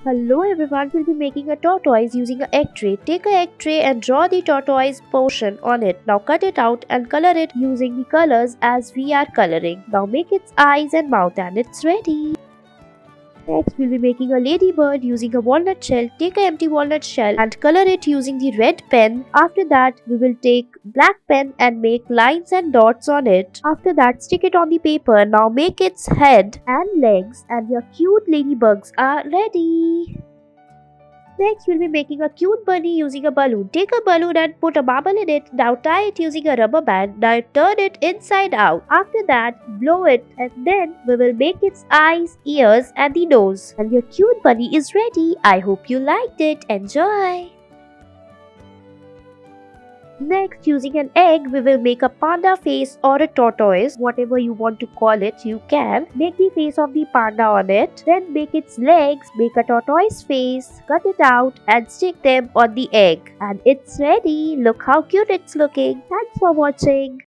Hello everyone, we'll be making a tortoise using an egg tray. Take a egg tray and draw the tortoise portion on it. Now cut it out and color it using the colors as we are coloring. Now make its eyes and mouth and it's ready. Next, we'll be making a ladybird using a walnut shell. Take an empty walnut shell and color it using the red pen. After that, we will take black pen and make lines and dots on it. After that, stick it on the paper. Now make its head and legs and your cute ladybugs are ready. Next, we'll be making a cute bunny using a balloon. Take a balloon and put a marble in it. Now tie it using a rubber band. Now turn it inside out. After that, blow it and then we will make its eyes, ears and the nose. And your cute bunny is ready. I hope you liked it. Enjoy! Next, using an egg, we will make a panda face or a tortoise, whatever you want to call it, you can. Make the face of the panda on it, then make its legs, make a tortoise face, cut it out and stick them on the egg. And it's ready. Look how cute it's looking. Thanks for watching.